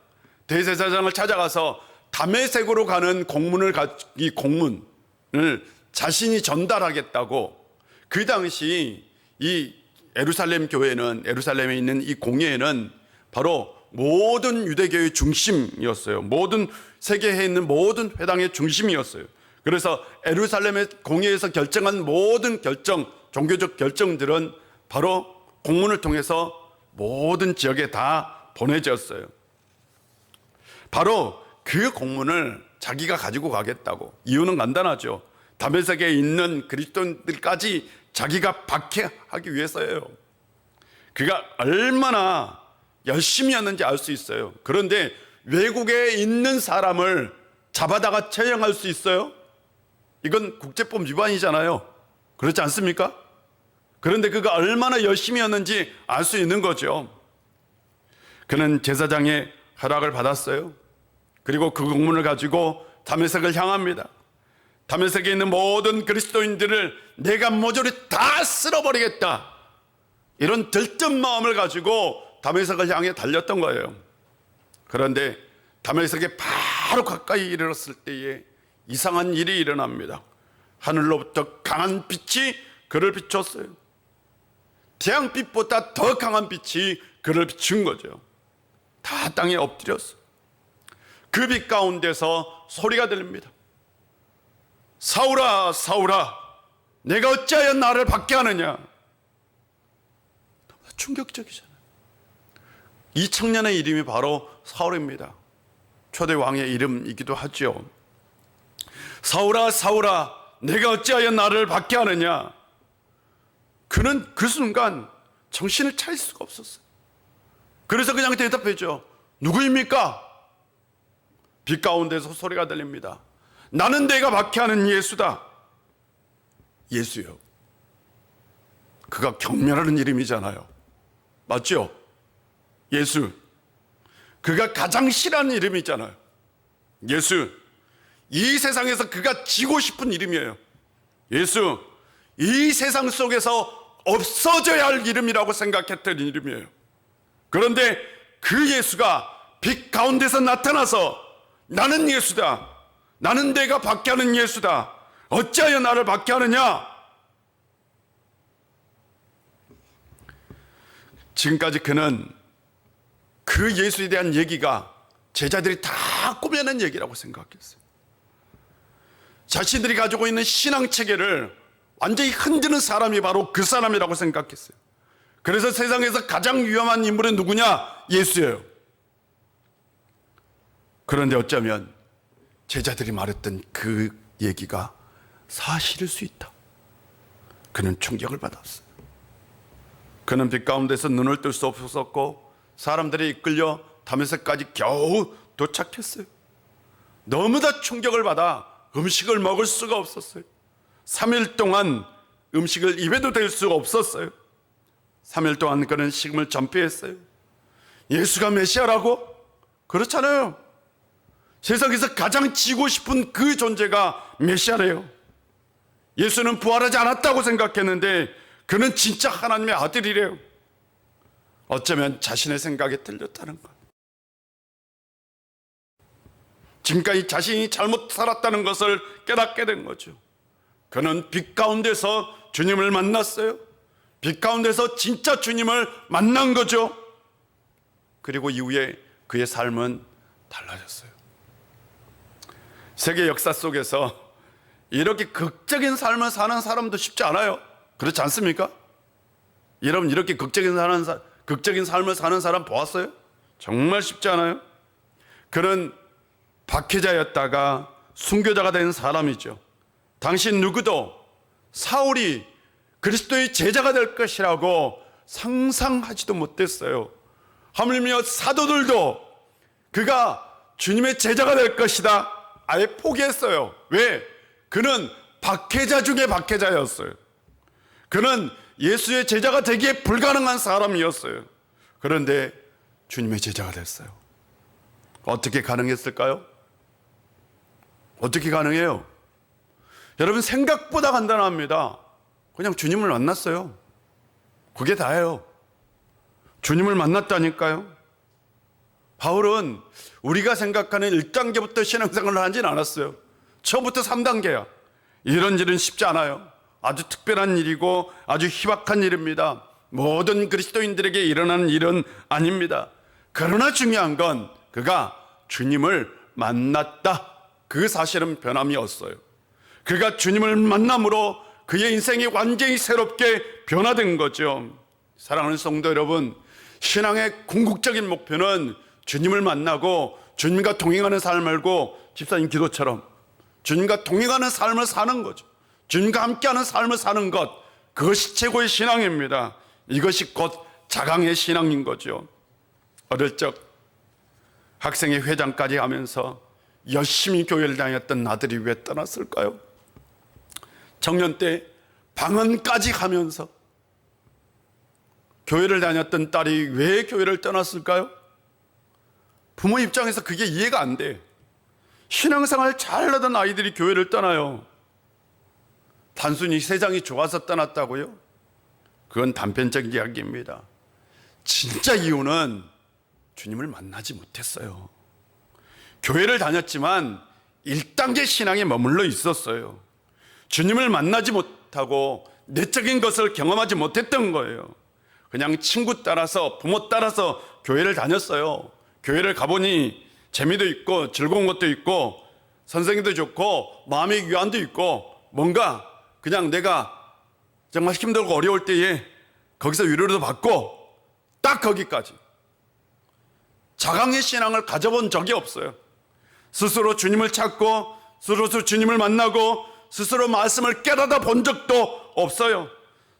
대제사장을 찾아가서 다메섹으로 가는 이 공문을 자신이 전달하겠다고. 그 당시 이 예루살렘 교회는, 예루살렘에 있는 이 공회는 바로 모든 유대교의 중심이었어요. 모든 세계에 있는 모든 회당의 중심이었어요. 그래서 예루살렘의 공회에서 결정한 모든 결정, 종교적 결정들은 바로 공문을 통해서 모든 지역에 다 보내졌어요. 바로 그 공문을 자기가 가지고 가겠다고. 이유는 간단하죠. 다메섹에 있는 그리스도인들까지 자기가 박해하기 위해서예요. 그가 얼마나 열심히 했는지 알 수 있어요. 그런데 외국에 있는 사람을 잡아다가 처형할 수 있어요? 이건 국제법 위반이잖아요. 그렇지 않습니까? 그런데 그가 얼마나 열심히 했는지 알 수 있는 거죠. 그는 제사장의 허락을 받았어요. 그리고 그 공문을 가지고 다메섹을 향합니다. 다메섹에 있는 모든 그리스도인들을 내가 모조리 다 쓸어버리겠다, 이런 들뜬 마음을 가지고 다메섹을 향해 달렸던 거예요. 그런데 다메섹에 바로 가까이 이르렀을 때에 이상한 일이 일어납니다. 하늘로부터 강한 빛이 그를 비췄어요. 태양빛보다 더 강한 빛이 그를 비춘 거죠. 다 땅에 엎드렸어요. 그 빛 가운데서 소리가 들립니다. 사울아, 사울아, 내가 어찌하여 나를 박해 하느냐. 충격적이잖아요. 이 청년의 이름이 바로 사울입니다. 초대 왕의 이름이기도 하죠. 사울아, 사울아, 내가 어찌하여 나를 박해 하느냐. 그는 그 순간 정신을 차릴 수가 없었어요. 그래서 그냥 대답했죠. 누구입니까? 빛 가운데서 소리가 들립니다. 나는 내가 박해하는 예수다. 예수요. 그가 경멸하는 이름이잖아요. 맞죠? 예수. 그가 가장 싫어하는 이름이잖아요. 예수. 이 세상에서 그가 지고 싶은 이름이에요. 예수. 이 세상 속에서 없어져야 할 이름이라고 생각했던 이름이에요. 그런데 그 예수가 빛 가운데서 나타나서 나는 예수다. 나는 내가 박해하는 예수다. 어찌하여 나를 박해하느냐? 지금까지 그는 그 예수에 대한 얘기가 제자들이 다 꾸며낸 얘기라고 생각했어요. 자신들이 가지고 있는 신앙 체계를 완전히 흔드는 사람이 바로 그 사람이라고 생각했어요. 그래서 세상에서 가장 위험한 인물은 누구냐? 예수예요. 그런데 어쩌면 제자들이 말했던 그 얘기가 사실일 수 있다. 그는 충격을 받았어요. 그는 빛 가운데서 눈을 뜰 수 없었고 사람들이 이끌려 다메섹까지 겨우 도착했어요. 너무나 충격을 받아 음식을 먹을 수가 없었어요. 3일 동안 음식을 입에도 댈 수가 없었어요. 3일 동안 그는 식음을 전폐했어요. 예수가 메시아라고? 그렇잖아요. 세상에서 가장 지고 싶은 그 존재가 메시아래요. 예수는 부활하지 않았다고 생각했는데 그는 진짜 하나님의 아들이래요. 어쩌면 자신의 생각에 틀렸다는 것. 지금까지 자신이 잘못 살았다는 것을 깨닫게 된 거죠. 그는 빛 가운데서 주님을 만났어요. 빛 가운데서 진짜 주님을 만난 거죠. 그리고 이후에 그의 삶은 달라졌어요. 세계 역사 속에서 이렇게 극적인 삶을 사는 사람도 쉽지 않아요. 그렇지 않습니까? 여러분, 이렇게 극적인 삶을 사는 사람 보았어요? 정말 쉽지 않아요. 그는 박해자였다가 순교자가 된 사람이죠. 당시 누구도 사울이 그리스도의 제자가 될 것이라고 상상하지도 못했어요. 하물며 사도들도 그가 주님의 제자가 될 것이다 아예 포기했어요. 왜? 그는 박해자 중에 박해자였어요. 그는 예수의 제자가 되기에 불가능한 사람이었어요. 그런데 주님의 제자가 됐어요. 어떻게 가능했을까요? 어떻게 가능해요? 여러분, 생각보다 간단합니다. 그냥 주님을 만났어요. 그게 다예요. 주님을 만났다니까요. 바울은 우리가 생각하는 1단계부터 신앙생활을 하진 않았어요. 처음부터 3단계야. 이런 일은 쉽지 않아요. 아주 특별한 일이고 아주 희박한 일입니다. 모든 그리스도인들에게 일어나는 일은 아닙니다. 그러나 중요한 건 그가 주님을 만났다. 그 사실은 변함이 없어요. 그가 주님을 만남으로 그의 인생이 완전히 새롭게 변화된 거죠. 사랑하는 성도 여러분, 신앙의 궁극적인 목표는 주님을 만나고 주님과 동행하는 삶을 말고 집사님 기도처럼 주님과 동행하는 삶을 사는 거죠. 주님과 함께하는 삶을 사는 것, 그것이 최고의 신앙입니다. 이것이 곧 자강의 신앙인 거죠. 어릴 적 학생회 회장까지 하면서 열심히 교회를 다녔던 아들이 왜 떠났을까요? 청년 때 방언까지 하면서 교회를 다녔던 딸이 왜 교회를 떠났을까요? 부모 입장에서 그게 이해가 안 돼. 신앙생활 잘 하던 아이들이 교회를 떠나요. 단순히 세상이 좋아서 떠났다고요? 그건 단편적인 이야기입니다. 진짜 이유는 주님을 만나지 못했어요. 교회를 다녔지만 1단계 신앙에 머물러 있었어요. 주님을 만나지 못하고 내적인 것을 경험하지 못했던 거예요. 그냥 친구 따라서 부모 따라서 교회를 다녔어요. 교회를 가보니 재미도 있고 즐거운 것도 있고 선생님도 좋고 마음의 위안도 있고 뭔가 그냥 내가 정말 힘들고 어려울 때에 거기서 위로도 받고 딱 거기까지. 자강의 신앙을 가져본 적이 없어요. 스스로 주님을 찾고 스스로 주님을 만나고 스스로 말씀을 깨닫아 본 적도 없어요.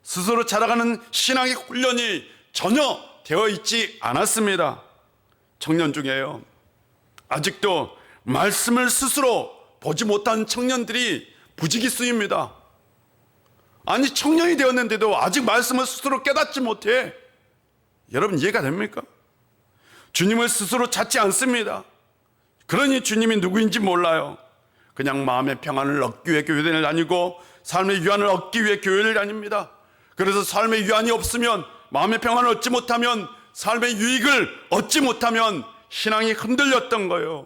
스스로 자라가는 신앙의 훈련이 전혀 되어 있지 않았습니다. 청년 중에요, 아직도 말씀을 스스로 보지 못한 청년들이 부지기수입니다. 아니, 청년이 되었는데도 아직 말씀을 스스로 깨닫지 못해. 여러분, 이해가 됩니까? 주님을 스스로 찾지 않습니다. 그러니 주님이 누구인지 몰라요. 그냥 마음의 평안을 얻기 위해 교회를 다니고 삶의 위안을 얻기 위해 교회를 다닙니다. 그래서 삶의 위안이 없으면, 마음의 평안을 얻지 못하면, 삶의 유익을 얻지 못하면 신앙이 흔들렸던 거예요.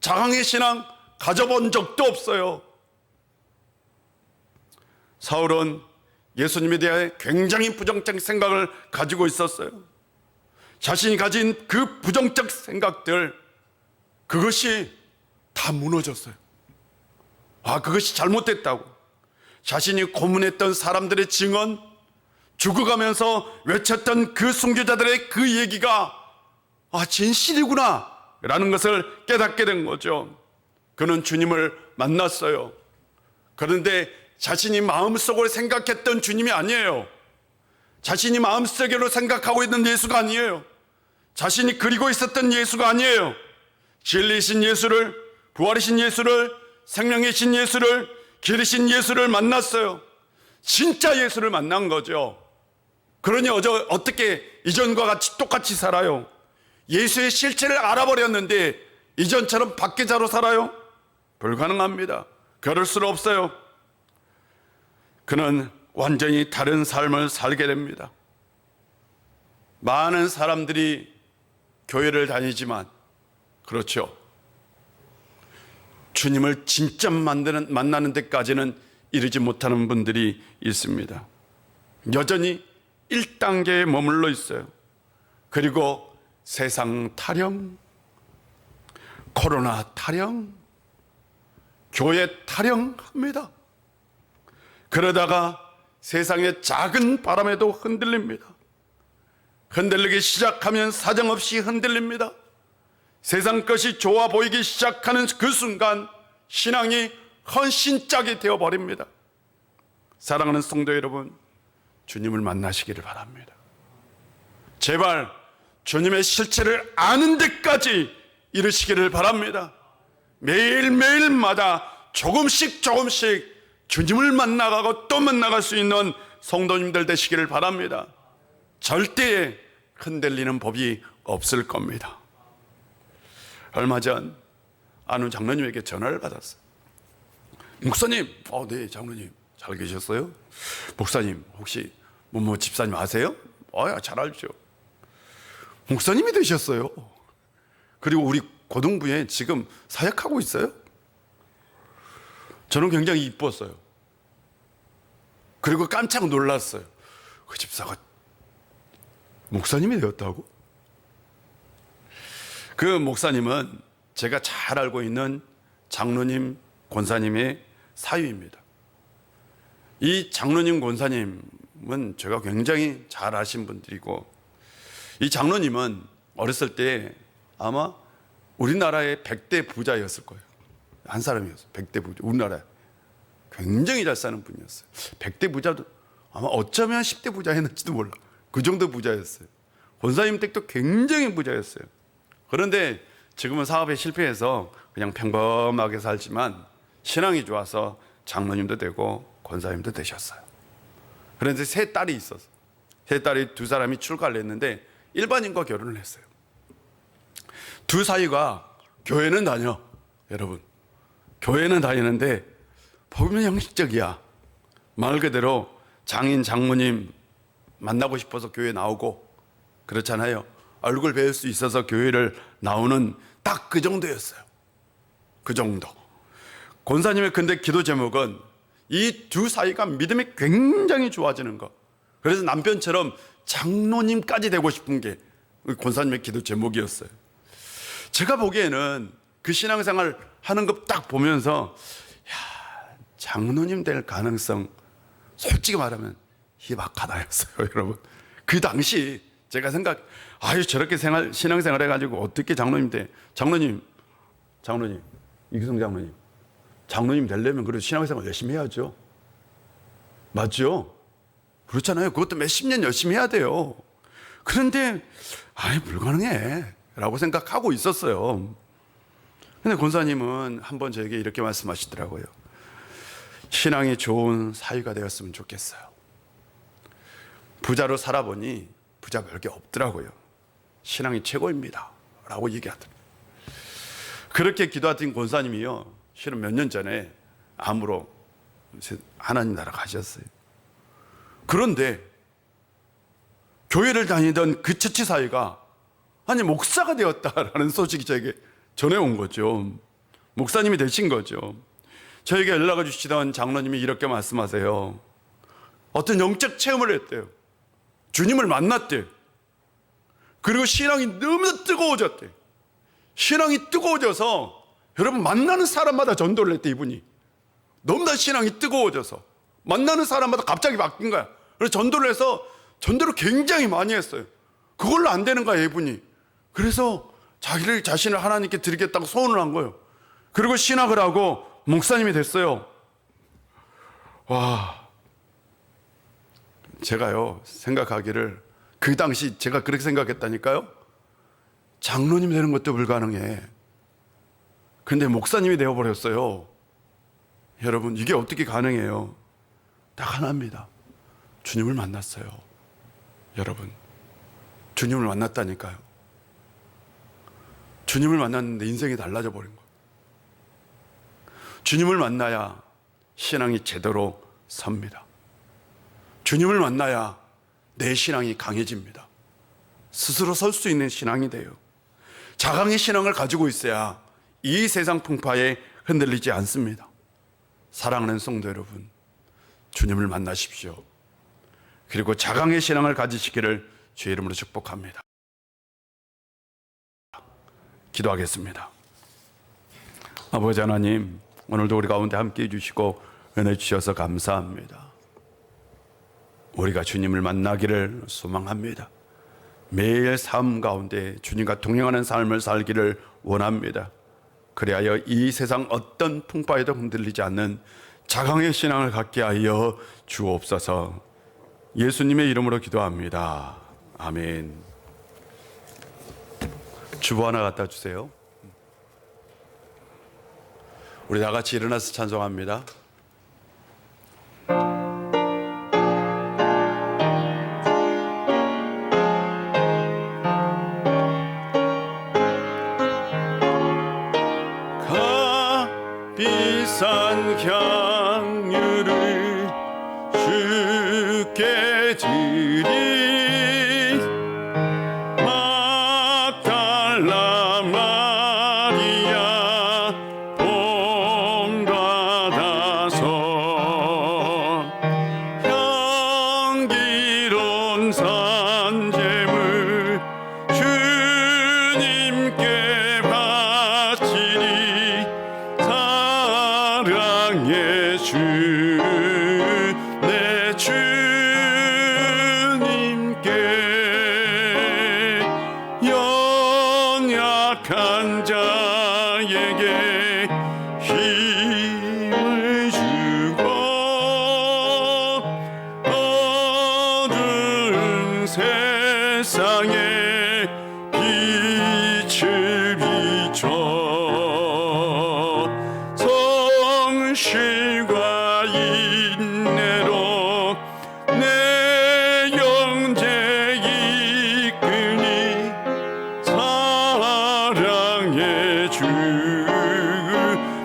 자강의 신앙 가져본 적도 없어요. 사울은 예수님에 대해 굉장히 부정적 생각을 가지고 있었어요. 자신이 가진 그 부정적 생각들, 그것이 다 무너졌어요. 그것이 잘못됐다고. 자신이 고문했던 사람들의 증언, 죽어가면서 외쳤던 그 순교자들의 그 얘기가 진실이구나 라는 것을 깨닫게 된 거죠. 그는 주님을 만났어요. 그런데 자신이 마음속으로 생각했던 주님이 아니에요. 자신이 마음속으로 생각하고 있는 예수가 아니에요. 자신이 그리고 있었던 예수가 아니에요. 진리이신 예수를, 부활이신 예수를, 생명이신 예수를, 길이신 예수를 만났어요. 진짜 예수를 만난 거죠. 그러니 어떻게 이전과 같이 똑같이 살아요? 예수의 실체를 알아버렸는데 이전처럼 박계자로 살아요? 불가능합니다. 그럴 수는 없어요. 그는 완전히 다른 삶을 살게 됩니다. 많은 사람들이 교회를 다니지만, 그렇죠, 주님을 진짜 만나는 데까지는 이르지 못하는 분들이 있습니다. 여전히 1단계에 머물러 있어요. 그리고 세상 타령, 코로나 타령, 교회 타령합니다. 그러다가 세상의 작은 바람에도 흔들립니다. 흔들리기 시작하면 사정없이 흔들립니다. 세상 것이 좋아 보이기 시작하는 그 순간 신앙이 헌신짝이 되어버립니다. 사랑하는 성도 여러분, 주님을 만나시기를 바랍니다. 제발 주님의 실체를 아는 데까지 이르시기를 바랍니다. 매일매일마다 조금씩 주님을 만나가고 또 만나갈 수 있는 성도님들 되시기를 바랍니다. 절대 흔들리는 법이 없을 겁니다. 얼마 전 아는 장로님에게 전화를 받았어요. 목사님, 네, 장로님 잘 계셨어요? 목사님 혹시 뭐 집사님 아세요? 잘 알죠. 목사님이 되셨어요. 그리고 우리 고등부에 지금 사역하고 있어요. 저는 굉장히 이뻤어요. 그리고 깜짝 놀랐어요. 그 집사가 목사님이 되었다고? 그 목사님은 제가 잘 알고 있는 장로님, 권사님의 사위입니다. 이 장로님, 권사님은 제가 굉장히 잘 아신 분들이고, 이 장로님은 어렸을 때 아마 우리나라의 100대 부자였을 거예요. 한 사람이었어요. 100대 부자. 우리나라에 굉장히 잘 사는 분이었어요. 100대 부자도 아마 어쩌면 10대 부자였는지도 몰라. 그 정도 부자였어요. 권사님 댁도 굉장히 부자였어요. 그런데 지금은 사업에 실패해서 그냥 평범하게 살지만 신앙이 좋아서 장로님도 되고 권사님도 되셨어요. 그런데 세 딸이 있었어요. 세 딸이 두 사람이 출가를 했는데 일반인과 결혼을 했어요. 두 사이가 교회는 다녀. 여러분, 교회는 다니는데 보면 형식적이야. 말 그대로 장인, 장모님 만나고 싶어서 교회 나오고 그렇잖아요. 얼굴 뵐 수 있어서 교회를 나오는 딱 그 정도였어요. 그 정도. 권사님의 근데 기도 제목은 이 두 사이가 믿음이 굉장히 좋아지는 것. 그래서 남편처럼 장로님까지 되고 싶은 게 권사님의 기도 제목이었어요. 제가 보기에는 그 신앙생활 하는 거 딱 보면서 장로님 될 가능성 솔직히 말하면 희박하다였어요. 여러분, 그 당시 제가 저렇게 신앙생활 해가지고 어떻게 장로님 돼? 장로님 이규성 장로님 되려면 그래도 신앙생활 열심히 해야죠. 맞죠? 그렇잖아요. 그것도 몇십 년 열심히 해야 돼요. 그런데 불가능해 라고 생각하고 있었어요. 근데 권사님은 한번 저에게 이렇게 말씀하시더라고요. 신앙이 좋은 사위가 되었으면 좋겠어요. 부자로 살아보니 부자 별게 없더라고요. 신앙이 최고입니다 라고 얘기하더라고요. 그렇게 기도하던 권사님이요, 실은 몇 년 전에 암으로 하나님 나라 가셨어요. 그런데 교회를 다니던 그 처치 사위가 목사가 되었다라는 소식이 저에게 전해온 거죠. 목사님이 되신 거죠. 저에게 연락을 주시던 장로님이 이렇게 말씀하세요. 어떤 영적 체험을 했대요. 주님을 만났대요. 그리고 신앙이 너무 뜨거워졌대요. 신앙이 뜨거워져서 여러분 만나는 사람마다 전도를 했대. 이분이 너무나 신앙이 뜨거워져서 만나는 사람마다 갑자기 바뀐 거야. 그래서 전도를 해서 전도를 굉장히 많이 했어요. 그걸로 안 되는 거야, 이분이. 그래서 자신을 하나님께 드리겠다고 소원을 한 거예요. 그리고 신학을 하고 목사님이 됐어요. 와, 제가요 생각하기를, 그 당시 제가 그렇게 생각했다니까요. 장로님 되는 것도 불가능해. 근데 목사님이 되어버렸어요. 여러분, 이게 어떻게 가능해요? 딱 하나입니다. 주님을 만났어요. 여러분, 주님을 만났다니까요. 주님을 만났는데 인생이 달라져 버린 거예요. 주님을 만나야 신앙이 제대로 섭니다. 주님을 만나야 내 신앙이 강해집니다. 스스로 설 수 있는 신앙이 돼요. 자강의 신앙을 가지고 있어야 이 세상 풍파에 흔들리지 않습니다. 사랑하는 성도 여러분, 주님을 만나십시오. 그리고 자강의 신앙을 가지시기를 주의 이름으로 축복합니다. 기도하겠습니다. 아버지 하나님, 오늘도 우리 가운데 함께해 주시고 은혜 주셔서 감사합니다. 우리가 주님을 만나기를 소망합니다. 매일 삶 가운데 주님과 동행하는 삶을 살기를 원합니다. 그리하여 이 세상 어떤 풍파에도 흔들리지 않는 자강의 신앙을 갖게 하여 주옵소서. 예수님의 이름으로 기도합니다. 아멘. 주보 하나 갖다 주세요. 우리 다 같이 일어나서 찬송합니다. 값비싼 향유를 주께 드린 막달라 마리아 본받아서 향기로운 산재물 주님께 바치리. 사랑의 주 내 주님께 연약한 자에게 힘을 주고 어두운 세상에 빛을 비춰 성실과 인내로 내 영제 이끄니. 사랑의 주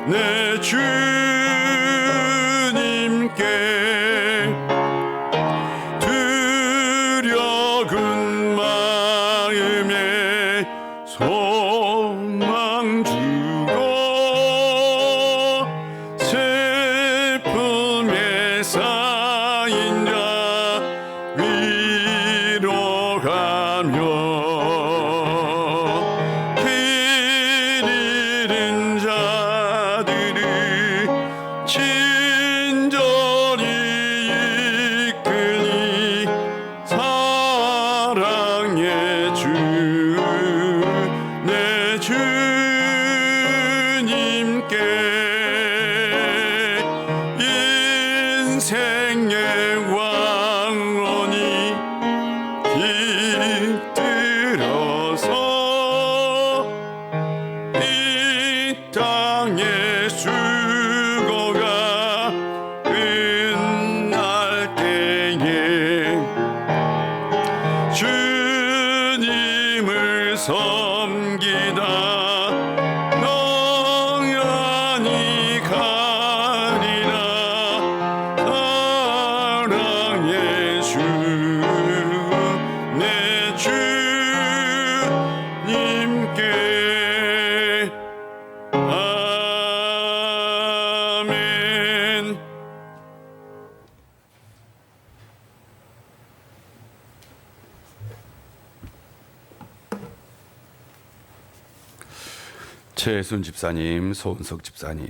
내 주님께 두려운 마음에 소망 주고 슬픔에 쌓인 자 위로하며 길 잃은 자들을 친절히 이끄니. 사랑의 주 내 주님께 인생의 왕론이 깃들어서 이 땅의 수고가 끝날 때에 주님을 섬기다 영원히 가리라. 사랑의 주 내 주님께 아멘. 최순 집사님, 소은석 집사님,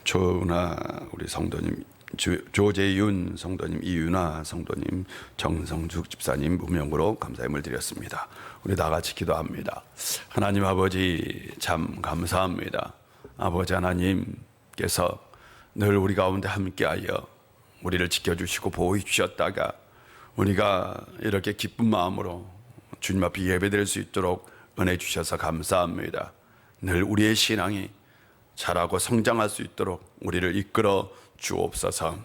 조은아 우리 성도님 조재윤 성도님, 이윤아 성도님, 정성죽 집사님 무명으로 감사함을 드렸습니다. 우리 다 같이 기도합니다. 하나님 아버지 참 감사합니다. 아버지 하나님께서 늘 우리 가운데 함께하여 우리를 지켜주시고 보호해 주셨다가 우리가 이렇게 기쁜 마음으로 주님 앞에 예배드릴 수 있도록 은혜 주셔서 감사합니다. 늘 우리의 신앙이 자라고 성장할 수 있도록 우리를 이끌어 주옵소서.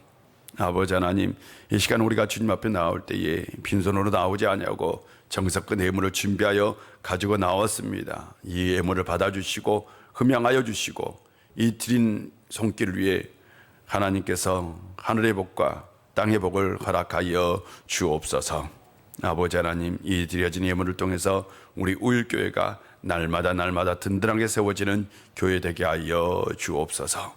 아버지 하나님, 이 시간 우리가 주님 앞에 나올 때에 빈손으로 나오지 않냐고 정성껏 예물을 준비하여 가지고 나왔습니다. 이 예물을 받아주시고 흠양하여 주시고 이 드린 손길을 위해 하나님께서 하늘의 복과 땅의 복을 허락하여 주옵소서. 아버지 하나님, 이 드려진 예물을 통해서 우리 우일교회가 날마다 든든하게 세워지는 교회 되게 하여 주옵소서.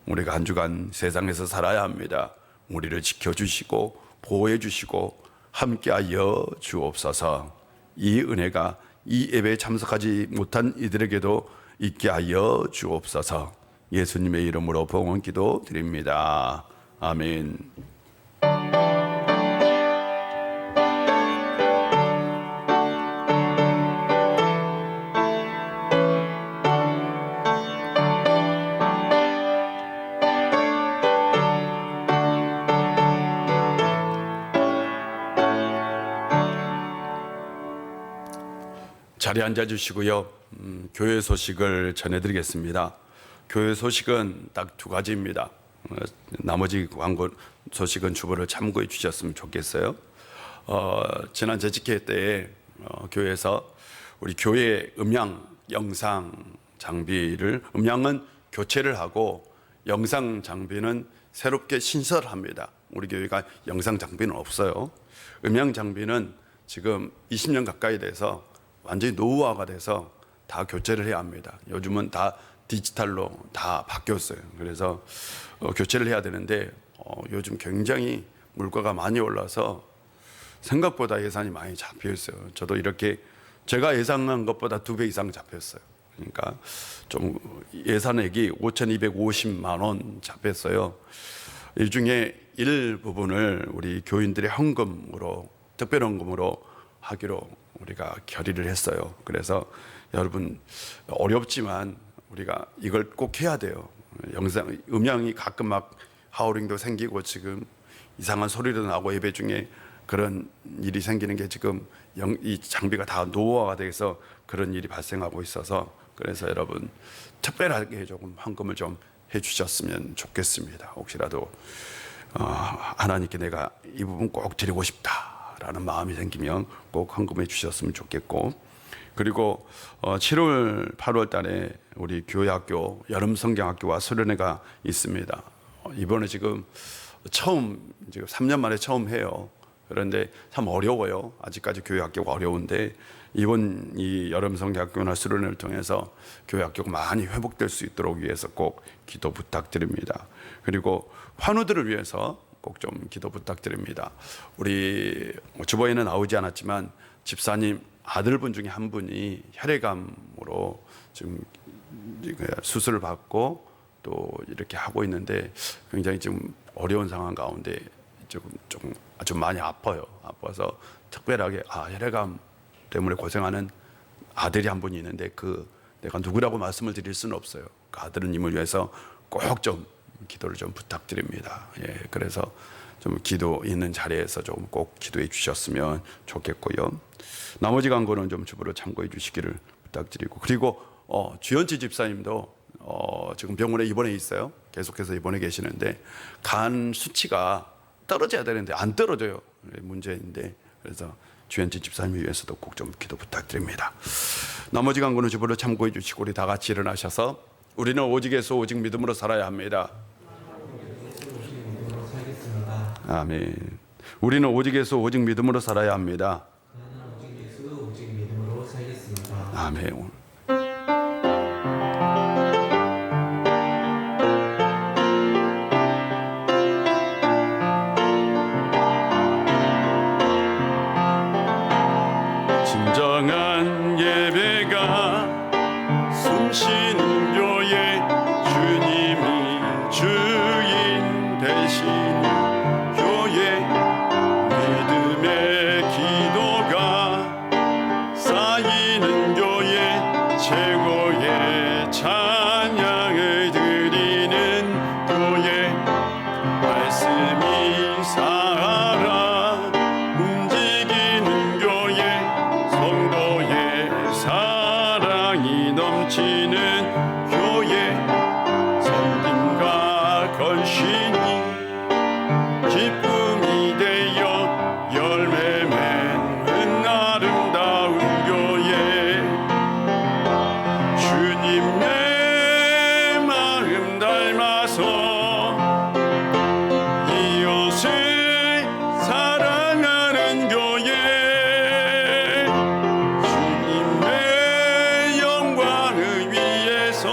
우리가 한 주간 세상에서 살아야 합니다. 우리를 지켜주시고 보호해 주시고 함께하여 주옵소서. 이 은혜가 이 예배에 참석하지 못한 이들에게도 있게 하여 주옵소서. 예수님의 이름으로 봉헌 기도 드립니다. 아멘. 자리에 앉아주시고요. 교회 소식을 전해드리겠습니다. 교회 소식은 딱 두 가지입니다. 나머지 광고 소식은 주보를 참고해 주셨으면 좋겠어요. 지난 재직회 때에 교회에서 우리 교회 음향, 영상 장비를 음향은 교체를 하고 영상 장비는 새롭게 신설합니다. 우리 교회가 영상 장비는 없어요. 음향 장비는 지금 20년 가까이 돼서 완전히 노후화가 돼서 다 교체를 해야 합니다. 요즘은 다 디지털로 다 바뀌었어요. 그래서 교체를 해야 되는데 요즘 굉장히 물가가 많이 올라서 생각보다 예산이 많이 잡혀 있어요. 저도 이렇게 제가 예상한 것보다 2배 이상 잡혔어요. 그러니까 좀 예산액이 5,250만 원 잡혔어요. 이 중에 일부분을 우리 교인들의 헌금으로, 특별 헌금으로 하기로 우리가 결의를 했어요. 그래서 여러분 어렵지만 우리가 이걸 꼭 해야 돼요. 영상, 음향이 가끔 막 하우링도 생기고 지금 이상한 소리도 나고 예배 중에 그런 일이 생기는 게 지금 이 장비가 다 노후화가 돼서 그런 일이 발생하고 있어서 그래서 여러분 특별하게 조금 헌금을 좀 해주셨으면 좋겠습니다. 혹시라도 하나님께 내가 이 부분 꼭 드리고 싶다라는 마음이 생기면 꼭 헌금해 주셨으면 좋겠고, 그리고 7월, 8월 달에 우리 교회학교 여름성경학교와 수련회가 있습니다. 이번에 지금 3년 만에 처음 해요. 그런데 참 어려워요. 아직까지 교회학교가 어려운데 이번 이 여름성경학교나 수련회를 통해서 교회학교가 많이 회복될 수 있도록 위해서 꼭 기도 부탁드립니다. 그리고 환우들을 위해서 꼭 좀 기도 부탁드립니다. 우리 주보에는 나오지 않았지만 집사님 아들분 중에 한 분이 혈액암으로 지금 수술을 받고 또 이렇게 하고 있는데 굉장히 지금 어려운 상황 가운데 조금 아주 많이 아파요. 아파서 특별하게 혈액암 때문에 고생하는 아들이 한 분이 있는데 내가 누구라고 말씀을 드릴 수는 없어요. 그 아들님을 위해서 꼭 좀 기도를 좀 부탁드립니다. 예, 그래서 좀 기도 있는 자리에서 좀 꼭 기도해 주셨으면 좋겠고요. 나머지 광고는 좀 주부로 참고해 주시기를 부탁드리고, 그리고 주현치 집사님도 지금 병원에 입원해 있어요. 계속해서 입원해 계시는데 간 수치가 떨어져야 되는데 안 떨어져요. 문제인데 그래서 주현치 집사님 위해서도 꼭 좀 기도 부탁드립니다. 나머지 광고는 주부로 참고해 주시고 우리 다 같이 일어나셔서 우리는 오직에서 오직 믿음으로 살아야 합니다. 아멘. 우리는 오직에서 오직 믿음으로 살아야 합니다. 아멘. 진정한 예배가 숨쉬는 교회, 주님이 주인 되시 위해서 이웃을 사랑하는 교회, 주님의 영광을 위해서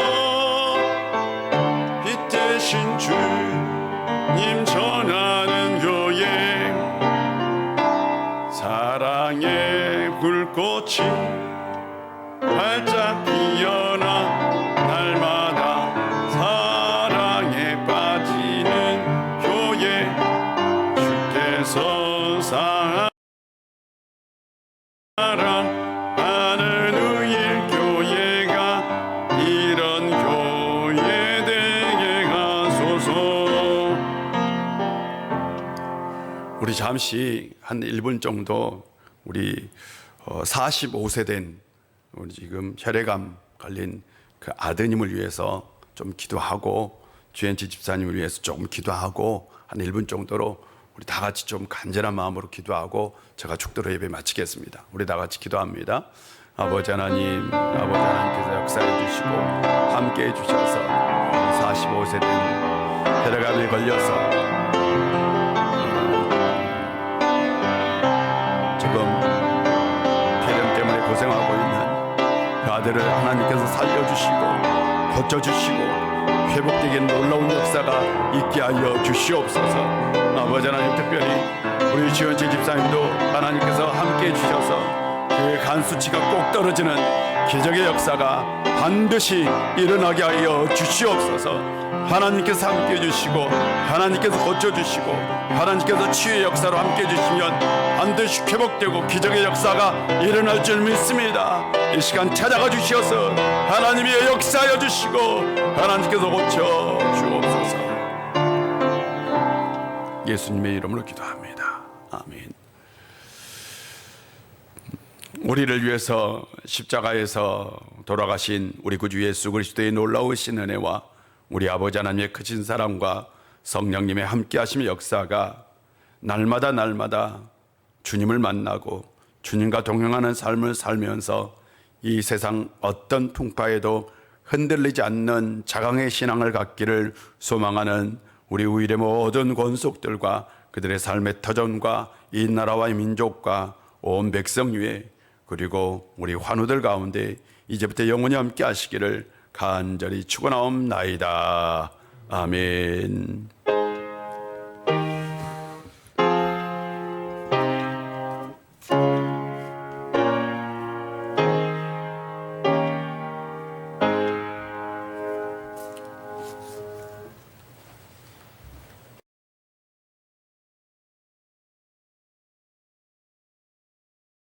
빛 대신 주님 전하는 교회, 사랑의 불꽃이 활짝 피어나 날마다 사랑에 빠지는 교회, 주께서 사랑하는 의일 교회가 이런 교회 되게 하소서. 우리 잠시 한 1분 정도 우리 45세 된 우리 지금 혈액암 걸린 그 아드님을 위해서 좀 기도하고, 주현치 집사님을 위해서 조금 기도하고, 한 1분 정도로 우리 다 같이 좀 간절한 마음으로 기도하고 제가 축도로 예배 마치겠습니다. 우리 다 같이 기도합니다. 아버지 하나님, 아버지 하나님께서 역사해 주시고 함께 해 주셔서 45세 된 혈액암에 걸려서 지금 폐렴 때문에 고생하고 있는 그 아들을 하나님께서 살려주시고 고쳐주시고 회복되게 놀라운 역사가 있게 하여 주시옵소서. 아버지 하나님, 특별히 우리 지원치 집사님도 하나님께서 함께 해주셔서 그 간 수치가 꼭 떨어지는 기적의 역사가 반드시 일어나게 하여 주시옵소서. 하나님께서 함께 해주시고 하나님께서 고쳐주시고 하나님께서 치유의 역사로 함께 해주시면 반드시 회복되고 기적의 역사가 일어날 줄 믿습니다. 이 시간 찾아가 주시어서 하나님이 역사하여 주시고 하나님께서 고쳐 주옵소서. 예수님의 이름으로 기도합니다. 아멘. 우리를 위해서 십자가에서 돌아가신 우리 구주 예수 그리스도의 놀라우신 은혜와 우리 아버지 하나님의 크신 사랑과 성령님의 함께하심의 역사가 날마다 주님을 만나고 주님과 동행하는 삶을 살면서 이 세상 어떤 풍파에도 흔들리지 않는 자강의 신앙을 갖기를 소망하는 우리 우일의 모든 권속들과 그들의 삶의 터전과 이 나라와 이 민족과 온 백성 위에, 그리고 우리 환우들 가운데 이제부터 영원히 함께 하시기를 간절히 축원하옵나이다. 아멘.